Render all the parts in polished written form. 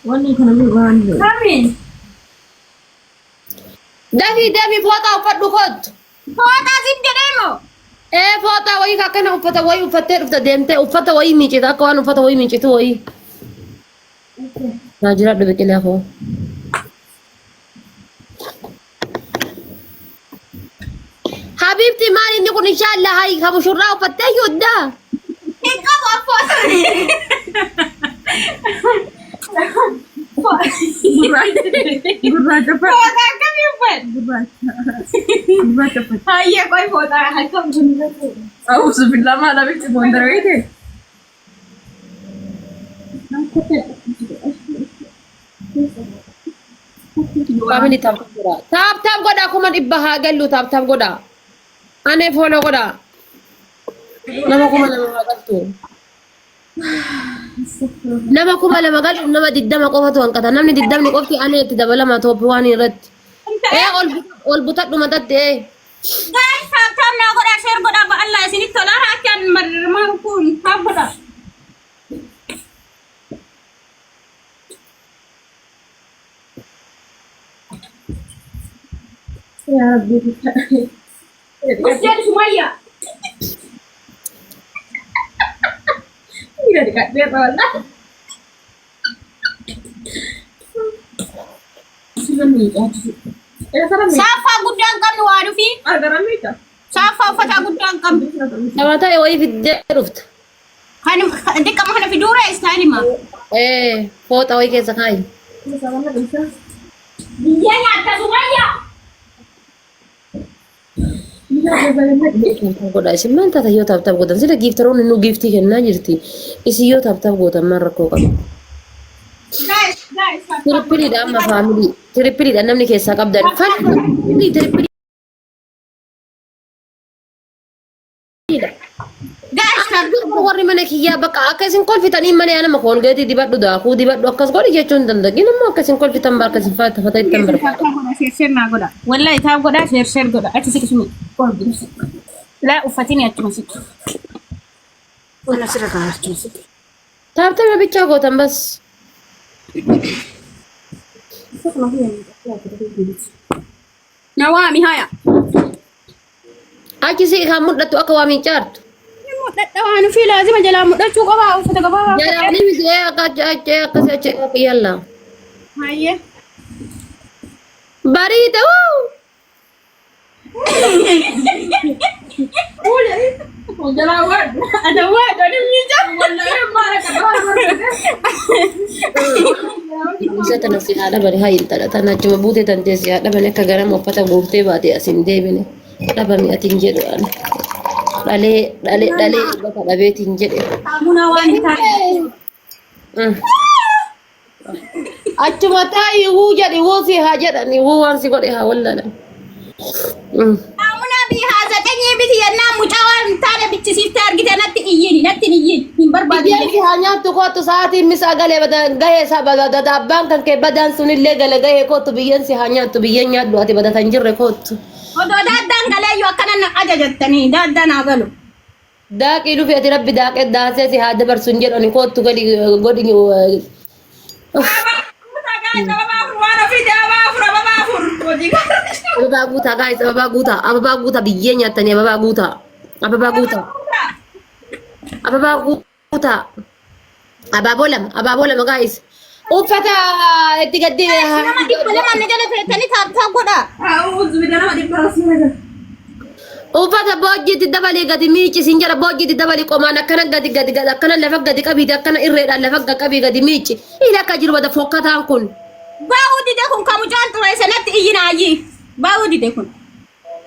Wanni kana mi waan. Kami. دافي فوطة وفدو كود Foota zidde deemo. ايه فوطة وي كاكنا وفتا وي وفتر وفتا ديمتي وفتا وي ميجي تاكو انا وفتا وي ميجي تو وي ناجرات دبك لي اخو حبيبتي مالي نكون ان شاء الله هاي ابو شراء وفتا يودا Ikaw foota. Gurracha pa. Foota kami ufat. Gurracha pa. Hayya koy foota hakam jumla. A'udhu billahi ma labis bondar wede. family tap goda kuma dibba gallu tap goda ane follow goda nama kuma nama galtu nama kuma lama gal nama diddama qofatu an qata namni diddamni qofti ane itti dabalama top wani rat ol butat duma dadde Guys, tap na goda share goda ba Allah isinit tola hakan marma kun tap goda. Ya Rabbi. Jadi Sumaya. Tidak dekat dia tolak. Sudah nikah. Sarang Safa gudang kami waadu fi. Ada ramita. Safa ufata gudang kami. nama tay way fi ruft Kan dik kamu hana fi dura istani ma. fota way kesa kai Sama na bisa. Dia nyata Sumaya. goda siman tata yo tap goda sida giftaron nu gifti kenna jirti isi yo tap goda marko ka Guys. tiripiri da amma family tiripiri da namni kesa qabdan fan tiripiri Guys, warri mana kiyya bakka akkasin kolfitanii malee ana makoon geeti dibadhu daakuu dibadhu akkas godhi jechuun dandagin ammoo akkasin kolfitan bakkasin fata fata ittan barbaada. share na goda. Wallahi ta goda share goda. Ati sik sumi. La ufatini atuma sik. Wala sira ka atuma sik. Taaptame bichaa gootan bas. Nawami haya. Achi si kan mudhatu akka waa miicaartu. Dadawanu fi lazima jala mudachuu qaba ufata qaba. Jalaanii miti akkasi achi akka yalla. Hayye. Bariite wuu. Jalawat. Ada wad ada mija. Wallahi mara ka Isa tana si haadha bari haa intala tana achuma buute tantee si haadha bane akka ganama uffata guurtee baate asin deebine dhabame atin jedhu ani. Dhalee bakka dhabeetiin jedhe. Kamuna waan taane. Achuma taayi wuu jedhi wuu si haa jedhani wuu waan si godhe haa wallaala. Kamuna bi haza tanyi biti yanna mucawan taane bichisiifte argite natti iyyin hin barbaadu. Biyyeen si haa nyaattu kootu sa'aatiin misaa galee gahee isaa badata abbaan kan kee badaan sunillee gale gahee kootu biyyeen si haa nyaattu biyyeen nyaadhu ati badatan jirre kootu. Odoo daaddaan galeeyyu akkana na ajajattanii daaddaan haa galu. Daaqii dhufe ati rabbi daaqee daasee si haa dabarsu hin jedhani kootu gali godhi. Ababaa guutaa biyyee nyaatanii ababaa guutaa. Ababaa abaaboo lama gaa'is. Uffata itti gaddee. Nama dhibba lama na jala feetanii taa'aa godha. A'udhu billahi nama dhibba rasulullah. Uffata boojjiitti dabalii gadi miici siin jala boojjiitti dabalii qomaan akkana gadi akkana lafa gadi qabiiti akkana irreedhaan lafa qabii gadi miici. Ila akka jiru bada fokkataan kun. Baa'uu dide kun kamu jaan ture sanatti iyyinaayyi. Baa'uu dide kun.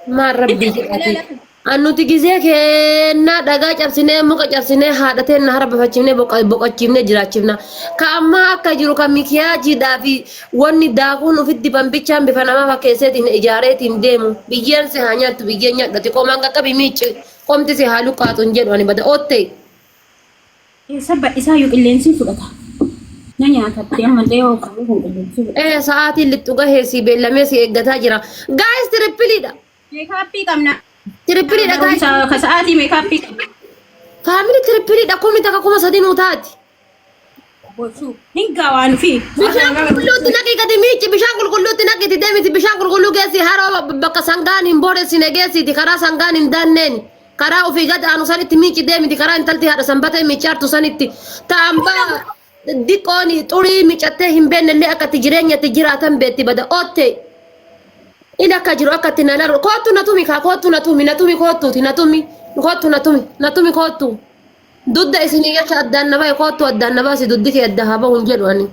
Maan rabbii jedhati. Annuti gizee kennaa dhagaa cabsinee muka cabsinee haadhatee na harbafachiifnee boqochiifnee jiraachifna. Ka ammaa akka jiru kan mikiyaajiidhaa fi wanni daakuun ofitti bambichaan bifa namaa fakkeesseetiin ijaareetiin deemu. Biyyeen si haa nyaattu biyyeen nyaadhati qomaan qaqqabi miicci qomti si haa luqqaatu hin jedhu ani bada ootte. Sabba isaa yoo qilleensi fudhata. Na nyaatatte ammallee yoo qabu kun qilleensi fudhata. Sa'aatiin lixxu gahee si beellamee si eeggataa jira. Gaayis tirippiliidha. Meekaappii qabna. Tirippiliidha gaayis. Ka sa'aatii meekaappii qabna. Faamili tirippiliidha kumi takka kuma sadii nuu taati. bosu hinga waan fi bishaan qulqulluutti naqi gadi miici bishaan qulqulluutti naqiti deemiti bishaan qulqulluu geessi haroo bakka sangaan hin boodessine geessiti karaa sangaan hin daanneen karaa ofii gad aanu sanitti miici deemiti karaa intalti haadha sanbatee miicaartu sanitti ta'ambaa diqooni xurii miicattee hin beennellee akkatti jireenyatti jiraatan beetti bada ootte ila akka jiru akkatti nanaru kootu natumi kaa kootu natumi kootuuti natumi kootu dudda isinii yacha addaan nabaa kootu addaan nabaa si duddi kee adda haba hun jedhu ani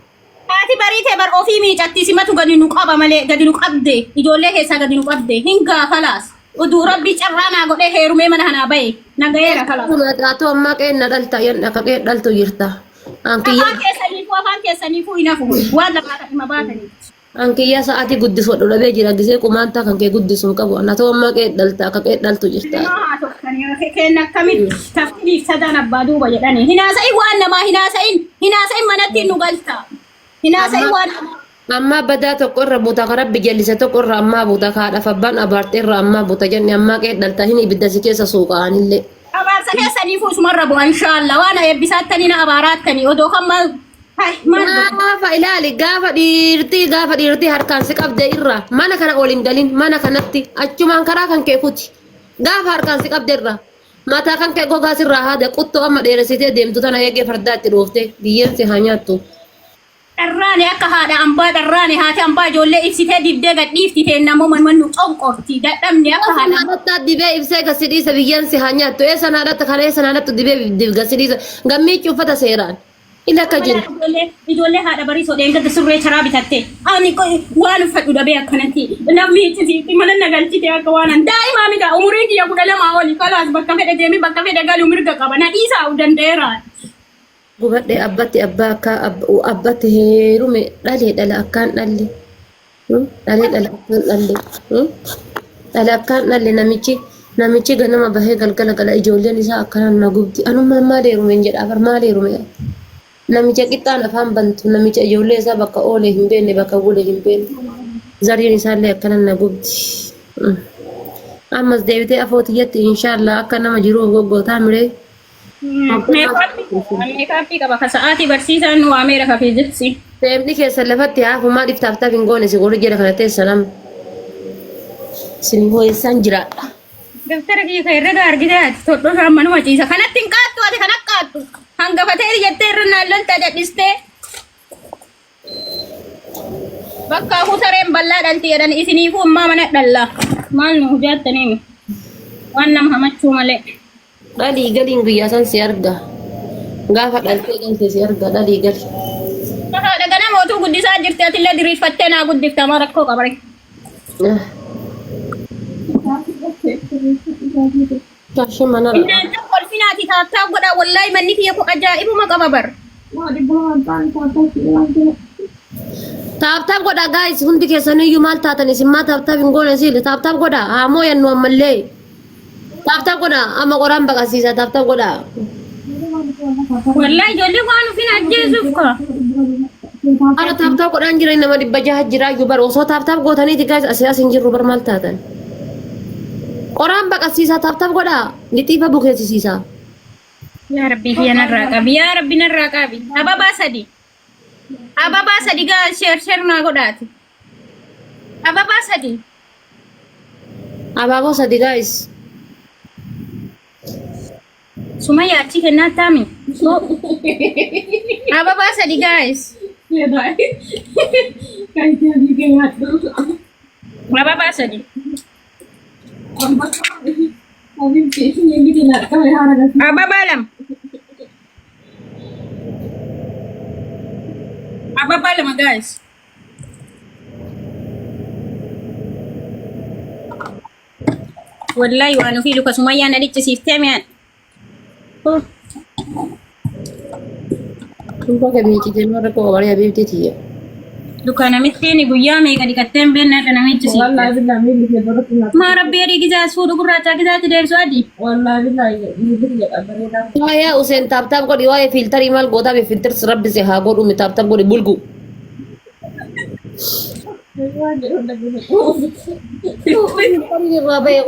ati bariitee bar ofii miicatti simatu gadi nu qaba malee gadi nu qabde ijoollee keessaa gadi nu qabde hinga kalaas uduu rabbi carraanaa godhee heerumee mana hanaa bahe nagayeera kalaas atu amma qeenna dhalta yan akka qee dhaltu jirta afaan keessaniifuu hinafu waan lamaa dhimma baatanii Angkiyya sa'aatii guddisuu dhabee jira gisee kumaantaa kan kee guddisuun qabu ana ta'u amma qee dhalta akka qee dhaltu jirta kenna akkamitti taftiif sadaan abbaa duuba jedhani hinaasa'in waan namaa hinaasa'in manatti nu galta hinaasa'in waan amma badaa tokko irra buuta karabbi jallise tokko irra amma buuta kaadhaaf abbaan abaartee irra amma buuta jenne amma qee dhalta hin ibidda si keessa suuqaanillee abaarsa keessaniifuu sumarra bu'a inshaallah waan eebbisaatanii na abaaraattanii odoo kamma gaafa ilaali gaafa dhiirtii harkaan si qabde irra mana kana oliin galin mana kanatti achumaan karaa kan kee kuti gaafa harkaan si qabde irra mataa kan kee gogaas irraa haada quttoo amma dheeressitee deemtu tana eegee fardaa itti dhoofte biyyeen si haa nyaattu. Dharraane akka haadha ambaa dharraane haati ambaa ijoollee ibsitee dibdee gadhiifti teennamoo mannu conqorti dadhabne akka haadha. Haadha dibee ibsee gasidhiisa biyyeen si haa nyaattu eessa naadhatta kana eessa naadhattu dibee gasidhiisa gammichi uffata seeraan. Ila akka jiru. Ijoollee haadha barii soodeen gadda surree charaa bitatte ani waan uffadhu dhabee akkanatti namni itti mana nagalchite akka waan daa'imaa migaa umurii kiyya 12 oli kalaas bakka fedhe deemi bakka fedhe galuu mirga qaba na dhiisaa danda'eera. Gubadhe abbatti abbaa akka abbatti heerume dhalee dhala akkaan dhalle dhalee dhala akkaan dhalle dhala akkaan dhalle namichi ganama bahee galgala gala ijoolleen isaa akkanaan na gubdi anuma maal heerume jedha afar maal heerume namicha qixxaan afaan bantu namicha ijoollee isaa bakka oolee hin beekne bakka bulee hin beekne zariin isaallee akkanaan na gubdi ammas deebitee afootiyyatti inshaallah akka nama jiru goggootaa miree. Meekaappii qaba ka sa'aatii barsiisaan nu waameera ka fiiziksi. Deemni keessa lafatti haafumaa dhiftaaftaaf hin goone si godhu jedha kana teessa nama. Isin ho'isaan jiraadha. Daftara kiyya ka herrega argitee ati todhoo manuma ciisa kanatti hin qaattu ati kan akkaattu hangafatee jettee irra naallolta dadhistee. Bakka hutareen bal'aa dhalti jedhan isiniifuu ammaa mana dhallaa maal nu hojjaattaniimi waan nama hamachuu malee. Dhalii galiin guyyaa san si arga. Gaafa dhaltee galte si arga dhalii gali. Haadha ganama mootuu guddisaa jirti atillee diriirfattee naa guddifta maa rakkoo qabare. Tashi mana. Innaanta kolfinaati taattaa godha wallaahi manni kiyya kun ajaa'ibuma qaba bar. Taaptaap godha guys hundi keessaniyyuu maal taatan isin maa taaptaap hin goone siile taaptaap godha haamoo yannu ammallee. Taaptaap godha amma qoraan baqasiisa taaptaap godha. Wallahi ijoollee waan ufin ajjeesuuf ka. Ara taaptaap godhaan jiran nama 600 jira iyyuu bar osoo taaptaap gootaniiti guys as hin jirru bar maal taatan. Qoraan baqasiisa taaptaap godha lixiifa bukeessisiisa. Yaa Rabbi kiyya narraa qabi yaa Rabbi narraa qabi ababaa sadi gaa sheer naa godhaati. Ababaa sadi. Abaaboo sadi guys. Sumaya achi kennaa taami. Ababaa sadi guys. Ababaa sadi. Ababaa lama. Ababaa lama guys. Wallahi waan ofii luka Sumayyaan adichisiiftee mi'aan. Sumpah kamichi jennu rakkoo qabalee abeebteetiyyee. Luka namitti guyyaa meeqa dhiqatteen beennaa dha namichi si. Maa rabbi adii gizaas fuudhu gurraachaa gizaatti deersu adii. Waa'ee Useen taaptaap godhi waa'ee fiiltarii maal gootaa fi fiiltarsi rabbi si haa godhu taaptaap godhi bulgu.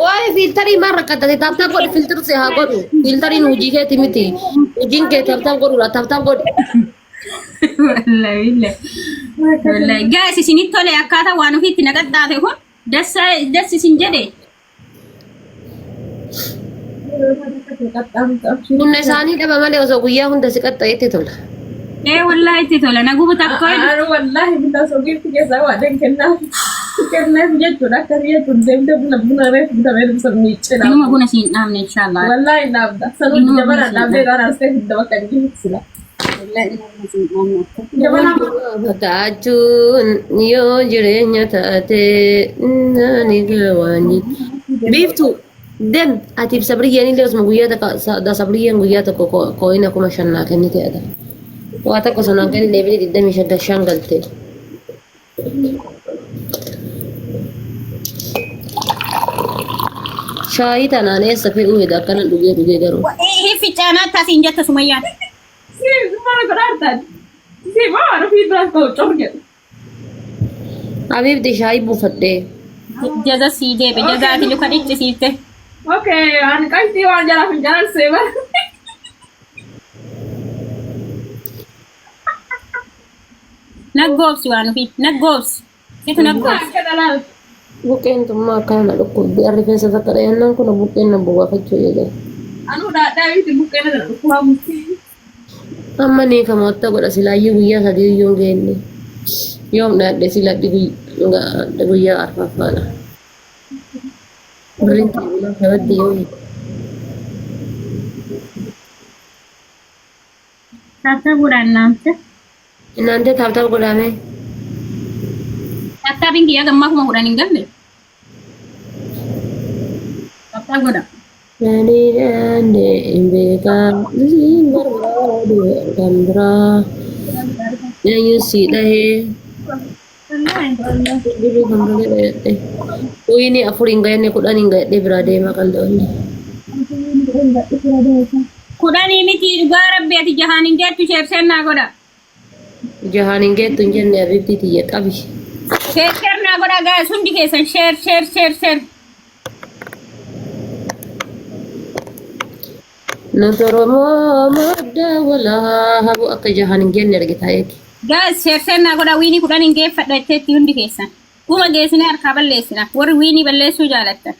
Waa'ee fiiltarii maal rakkattate taaptaap godhi fiiltarsi haa godhu fiiltariin hojii keeti miti hojiin kee taaptaap godhudha taaptaap godhi. Wallahi guys isinit tole akkata waan ofiitti naqadhaate kun dassa isin jedhe. Humna isaanii dhaba malee osoo guyyaa hunda si qaxxayetti tola. Wallahi itti tola nagu takko. Wallahi bitaa soogirti keessaa waa dankennaaf. Kennaaf jechuudha akka jechuun deemtee buna reefu bitamee bisa miiccidha. Inuma buna siin dhaabne inshallah. Wallahi dhaabda. Sanuuti jabana dhaabdee dhaan as ta'e hunda bakka hin sila. Fakkaachuun yoo jireenya taate nani gawaanyi. Biiftu dem atiif sabriyyeen illee osuma guyyaa takka sabriyyeen guyyaa tokko koo'ina 5,000 kennite ada. Waa takka sanaan kan illee bilii 25 galte. Shaayii tanaan eessa fe'uu hidha akkana dhugee garuu. Ficcaanaa taasiin jetta Sumayyaan. Si mana godhaatan. Si maara fiidraa koo corgedha. Abiibti shaayii buufadhee. Jaza sii deebe jazaati luka dhiccisiifte. Okay, ani qalbii waan jalaaf hin jalarsee bara. Naggoobsi waan ofii naggoobsi. Situ naggoobsi. Akka dhalaal. Buqqeen tummaa akkana dhukkubbii rifeensa takka dhayannaan kun buqqeen na buufaachuu eegale. Anu daadhaa miti buqqeen irra dhukkubaa mutti. Amma ni kamoota godha silaayyuu guyyaa sadii iyyuu hin geenne. Yoom dhaadhe siladhi guyyaa arfaffaadha. Birriin keebilaan kabaddi yoo hin. Taata godhaan naamte. Inaante taaptaap godhame. Taata bingiyyaa gammaa kuma godhan hin galle. Taata godha. Nani nande beekam siin barbaadu kan biraa. Nyaanyu si dhahee. Birrii kan biraa dhahee. Uyini afur hin gayanne 10 hin gayadhe biraa deemaa kan ta'anne. Kudhanii miti dhugaa rabbi ati jahaan hin geettu sheersennaa godha. Jahaan hin geettu hin jenne abibti tiyya qabi. Sheersennaa godha gaa'es hundi keessan sheer. Nuti Oromoo madda walaa habu akka jahaan hin jenne argitaa eegi. Gaa'es sheersennaa godha wiinii kudhan hin geeffadha jetteetti hundi keessan. Kuma geessine harkaa balleessina warri wiinii balleessuu jaalattan.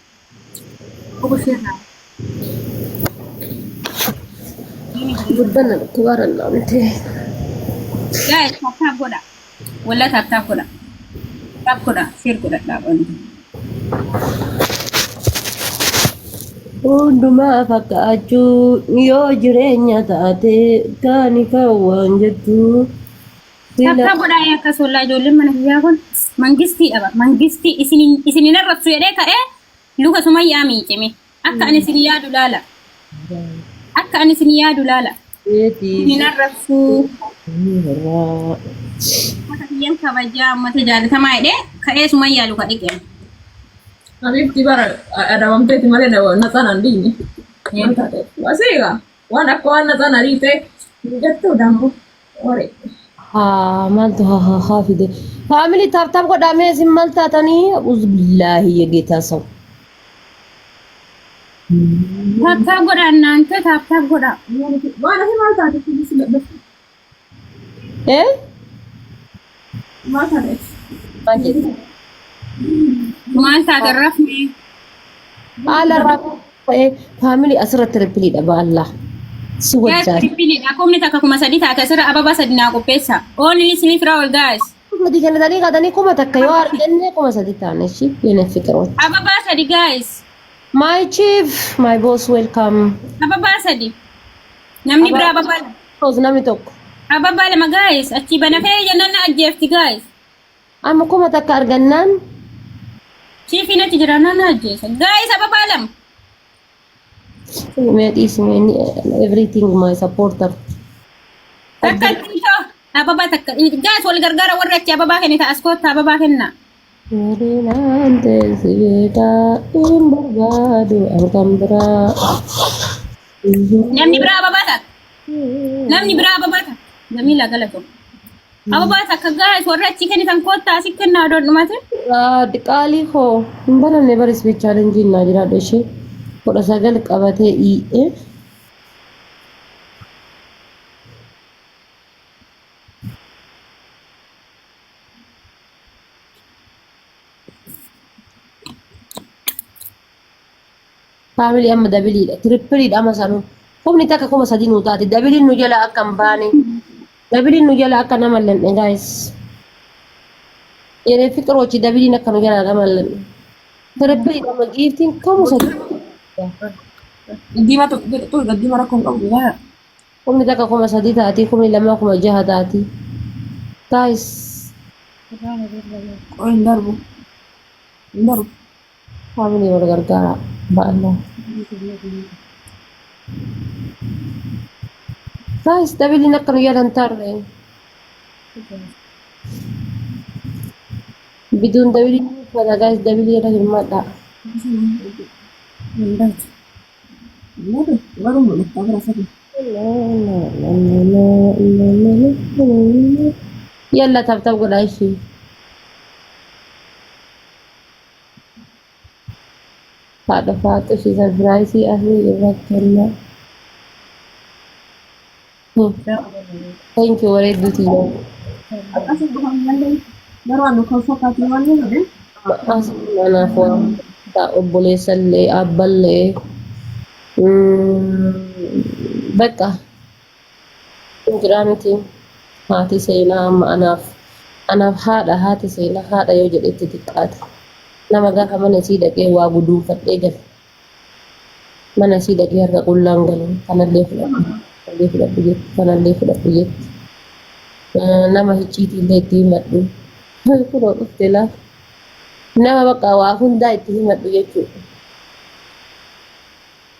Guddanna dhukkubaarra naamte. Guys, tap godha. Walla tap godha. Tap godha. Share godha dhaabani. Hundumaa fakkaachuu yoo jireenya taate taani kaawwan jettu. Tap godha akka sollaa ijoolleen mana biyyaa kun mangistii dhaba. Mangistii isinin arrabsu jedhee ka'ee luka Sumayyaa miicime. Akka ani isin yaadu laala. Isinin arrabsu. Mata biyyan kabajaa mata jaalatamaa jedhee ka'ee Sumayyaa luka dhiqee. Abibti bara adabamteeti malee naxanaan dhiini. Wasiiga waan akka waan naxanaa dhiite jettuu dambu waree. Maaltu haa fide. Faamilii taaptaap godhamee isin maal taatanii abuuz billaahi yegeetaa sawu. Taap godha naante taap godha. Waan ati maal taate fiilis ladhafu. Maal taate? Maal jedhu? Maal taate rafne? Haala rafee faamilii asirratti rippiliidha baallaa. Si wajjaa. Rippiliidha kumni takka kuma sadii taate asirra ababa sadi naa qopheessa. Only sleep roll guys. Madi ganatanii qaatanii kuma takka yoo arganne kuma sadii taane shi yene fikiroon. Ababa sadi guys. My chief, my boss, welcome. Ababa sadi. Namni bira ababa. Namni tokko. Ababa lama guys. Achi bana fee jennaan ajjeefti guys. Amma kuma takka argannaan. Chiefin achi jira naan ajjeesa. Guys ababa lama. Everything my supporter. Takka tinto. Ababa takka. Guys wal gargaara warra achi ababa kenita askoota ababa kenna. Nante sibeta imbargadu angkambra. Namni bira ababa takka. Namni bira ababa takka. Jamila galato. Ababa takka guys warra achi kenitan koota asi kenna doon dhumate. Diqaalii hoo hin baranne baris challenge na jira dhoshee. Kudha sagal qabatee Faamilii amma dabiliidha. Tirippiliidha amma sanuu. Humni takka kuma sadii nuu taati. Dabiliin nu jala akka hin baane. Dabiliin nu jala akka nama lanne guys. Yeroo fiqiroochi dabiliin akka nu jala nama lanne. Tirippiliidha amma giiftiin kuma sadii. Diima tuh diima rakkoo qabu yaa. Humni takka kuma sadii taati. Humni lama kuma jaha taati. Guys. Hin darbu. Hin darbu. Faamilii wal gargaara. Ba'allah. Guys, dabiliin akka nu jala hin tarre. Biduun dabiliin uffata guys dabilii irra hirmaadha. Hin darbu. Baru mulai tak berasa tu. Yalla tab godhaa ishee. Haadha faatu ishee sarpiraayisii asii irratti kenna. Thank you wareedduuti yoo. Asal bukan lagi. Baru anu kau fakati mana ni? Asii manaaf waan ta'a obboleessallee abballee. Bakka jiraanti haati seenaa amma anaaf haati seenaa haadha yoo jedhetti xiqqaate nama gaafa mana sii dhaqee waa guduunfadhee gale mana sii dhaqee harka qullaan galu kanallee fudhadhu jetti nama hicciitiillee itti himadhu kunoo dhufte laaf nama bakka waa hundaa itti himadhu jechuudha.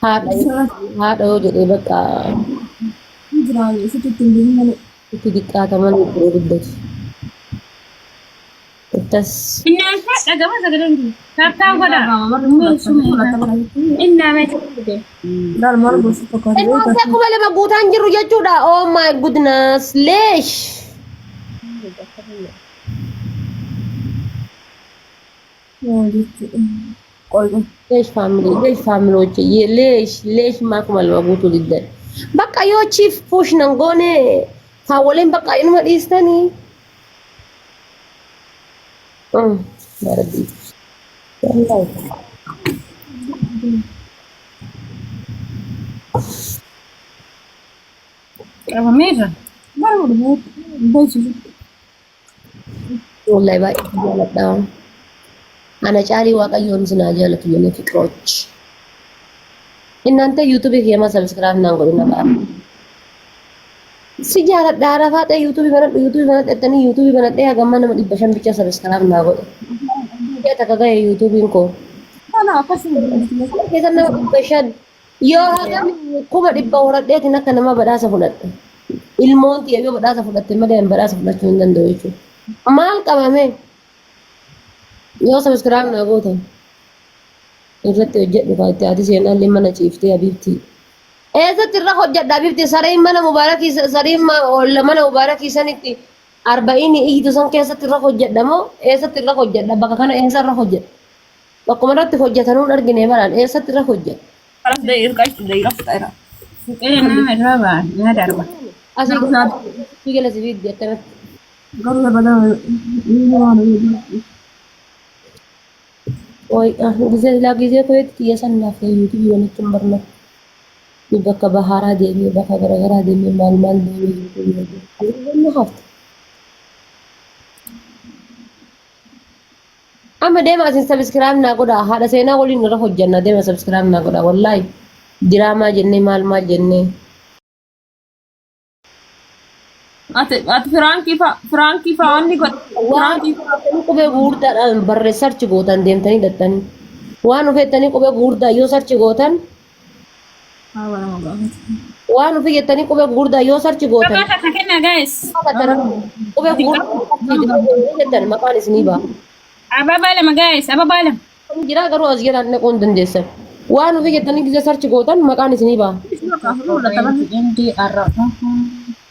Haadha yoo jedhee bakka Jiraan isitti tinggi mana. itti xiqqaataman itti guddatu. Ittas Innaan fadha gama sagaleen jiru. Kaartaa godhaa. Innaa meeshaa fide. Dal margu fakati. Ilmoon akkuma lama guutaan jiru jechuudha. Oh my goodness, leesh. Leesh family hojii leesh maakuma lama guutuu diddan. Bakka yoo chief push nan goone kaawwaleen bakka inuma dhiistanii. Baradii. Qabameera. Baru baju. Wallahi baay'ee jaaladha. Ana caalii waaqayyoon sinaa jaalatu jennee fiqiroochi. Innante yuutuubii keema sabskiraayib naan godhina ba'a. Si jaaladha arafaa ta'e yuutuubii banadhettanii yuutuubii banadhee hagamma nama 500 bicha sabskiraayib naa godhe. Yaa takka ga'e yuutuubiin koo. Mana akkasuma. Keessa nama 500 yoo hagam kuma 100 horadheetiin akka nama badhaasa fudhadhe. Ilmoon xiyya yoo badhaasa fudhatte malee badhaasa fudhachuu hin danda'u jechuudha. Maal qabame? Yoo sabskiraayib naa gootan. Irratti hojjedhu kaatti ati seenaallee mana ciiftee Habiibti. Eessatti irra hojjedha Habiibti sariin mana mubaarakii sanitti 40 iyyitu san keessatti irra hojjedha moo eessatti irra hojjedha bakka kana eessa irra hojjedha? Bakkuma irratti hojjetanuu argine baraan eessatti irra hojjedha? Kalas da'iiraa fudhata. Suphee nama irraa ba'an yaa darba. Asii gala sibiiddi akkanatti. Garuu dabalataa inni waan gisee koyetti kiyya san laafee yuutuubii walitti hin barnatu. Bakka baharaa deemee bakka garaagaraa deemee maal deemee yuutuubii hafte. Amma deema asin sabskiraayib naa godhaa haadha seenaa waliin irra hojjanna deema sabskiraayib naa godhaa wallaahi diraamaa jennee maal jennee. ati Firankii fa'aa wanni Firankii Qubee gurguddaadhaan barreessarchi gootan deemtanii dhattanii waan ofeettanii qubee gurguddaa yoo sarchi gootan waan ofii jettanii qubee gurguddaa yoo sarchi gootan Bakka takka kenna guys. qubee gurguddaa maqaan isinii ba'a. Ababaa lama guys. Ababaa lama. Jira garuu as jedhan dhaquun dandeessan waan ofii jettanii gisee sarchi gootan maqaan isinii ba'a.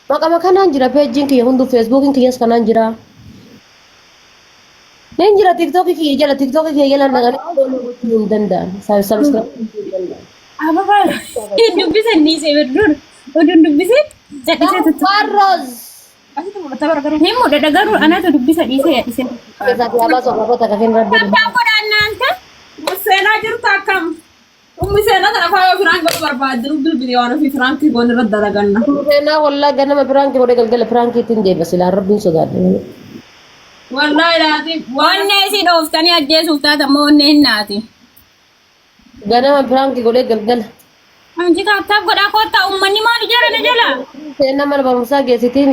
Maqama kanaan jira peejiin kiyya hunduu feesbuukiin kiyyas kanaan jira. Nen jira tiktokii kiyya jala naqanii hin danda'an. Ababaa dubbisan dhiisee bedduun oduun dubbisee cadhisee tuttu. Warroos. Himu dada garuu anaatu dubbisa dhiisee yadhisee. Keessatti haala soorata kakeen rabbi. Bakka godhannaan kan seenaa jirtu akkam? Umisena kana faaya Frank godhu barbaaddu bilbili waan ofii Frank goon irra dalaganna. Seenaa wallaa ganama piraanki godhe galgala piraankiitiin deema silaa rabbiin sodaadha. Wallahi laati Wanne si dhooftanii ajjeesuuf taatamoo wanne hin naati. Ganama piraanki godhe galgala. Anji taataaf godhaa koottaa uummanni maal ijaarame jala? Seenaa mana barumsaa geessitiin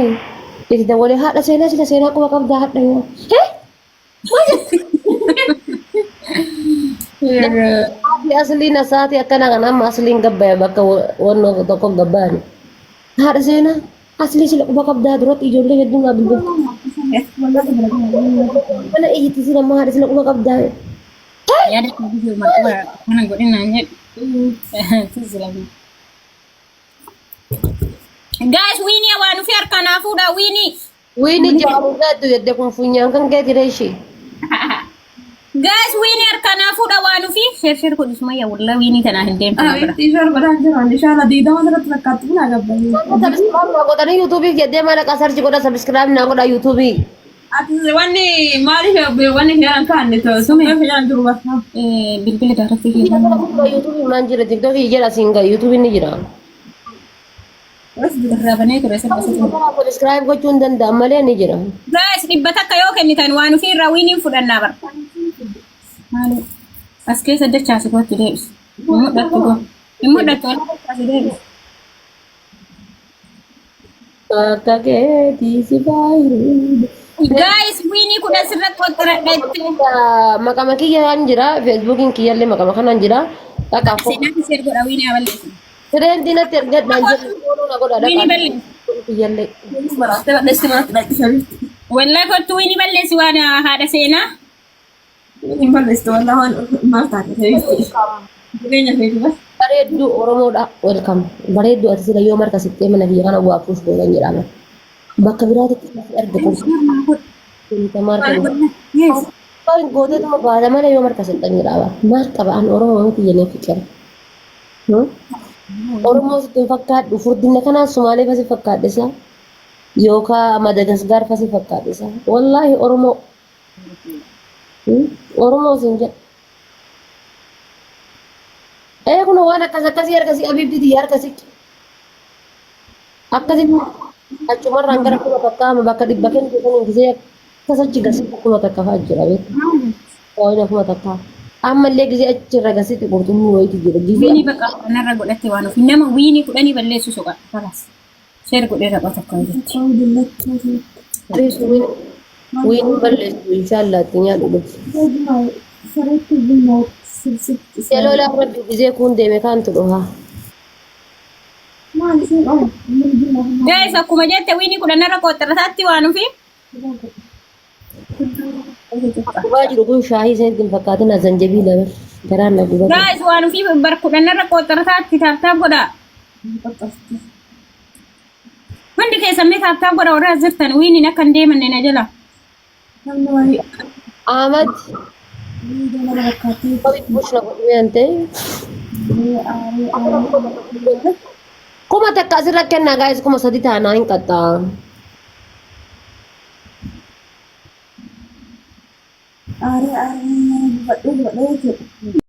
itti dabalee haadha seenaa sila seenaa quba qabdaa haadha yoo. Saati asliin saati akkana kana amma asliin gabbaya bakka wanno tokko gabbaani. Haadha seenaa asli sila quba qabdaa duratti ijoollee hedduun abidda. Mana iyyiti sila amma haadha sila quba qabdaa. Yaada kan bisu makwa kana godhin naan jedhu. Guys, Winnie waan fi harkanaa fuudha Winnie. Winnie jaalalaa tu yadda kun funyaan kan gadi reeshi. Guys, Winnie harkanaa fuudha waan fi share godhu sumayya wallahi Winnie tanaa hin deemtu. T-shirt godhan jiran inshallah diidama irratti rakkaatu na gabbanii. Subscribe na godhani YouTube jedhee mana qasarchi godha subscribe na godha YouTube. Ati wanni maaliif wanni heeran kaanne to sume heeran jiru basta. Bilbila daaratti YouTube man jira TikTok jira singa YouTube ni jira. Rabanee ture Subscribe gochuun danda'a malee ni jira. Guys, dhibbata akka yoo kennitan waan ofii irraa Winnie fudhannaa bara. Maali? As keessa dachaasi gootti deebis. Mudhattu goo. Mudhattu as deebis. Akka keetii si faayiru. Guys, Winnie kudha sirratti qoxxaradhetti. Maqama kiyyaan jira Facebookiin kiyyaallee maqama kanaan jira. Dhaqaaf. Seenaatti seer godha Winnie aballeessi. Trendinatti ergadhaan jiru na godha Winnie balleessi. kiyyaallee. Baratte badheesti mana dhaqisanii. Wallahi kottu Winnie balleessi waan haadha seenaa. Hin balleesti wallah waan maal taate ta'eef. Jireenya feetu Bareedduu Oromoodha welcome. Bareedduu ati sila yoo marka sittee mana kiyya kana bu'aafuuf gootan jedhama. Bakka biraatti erga kursi. Kunta marka. Yes. Kan gooteetuma baada malee yoo marka sittee jedhama. Maal qabaan Oromoo miti jennee fikira. Oromoo sitti fakkaadhu furdinna kanaan Sumaalee fasi fakkaadhisa. Yookaan Madagascar fasi fakkaadhisa. Wallahi Oromoo. Oromoo sin jedha. Kun waan akkasii harkasii abibditi harkasii. Akkasii achumarraan gara kuma fakkaama bakka dhibba kennu keessan gisee akkasachi gasii kuma takka fa'aa jira beeku. Waayina kuma takka. Ammallee gisee achirra gasiitti qurxummii wayiiti jira. Winnie bakka kanarra godhatte waan ofii nama Winnie kudhanii balleessu soqa. Kalas. Seer godhee rapha takka jetti. Wiin balleessu inshallah itti nyaadhu dhufu. Yeroo lafa gisee kun deeme kaantu dhufa. Guys, akkuma jette Winnie kudhanarra qoxxarataatti waan ofii. Dhufaa jiru kun shaayii isaan hin fakkaatin zanjabiila garaan na gubata. Guys, waan ofii bar kudhanarra qoxxarataatti taaptaap godha. Hundi keessamee taaptaap godha warra as jirtan Winnie akka hin deemanne na jala. Ahmad. Bushna godhante. Kuma takka asirra kenna guys kuma sadi taanaa hin qaxxaa. Are badhu godhee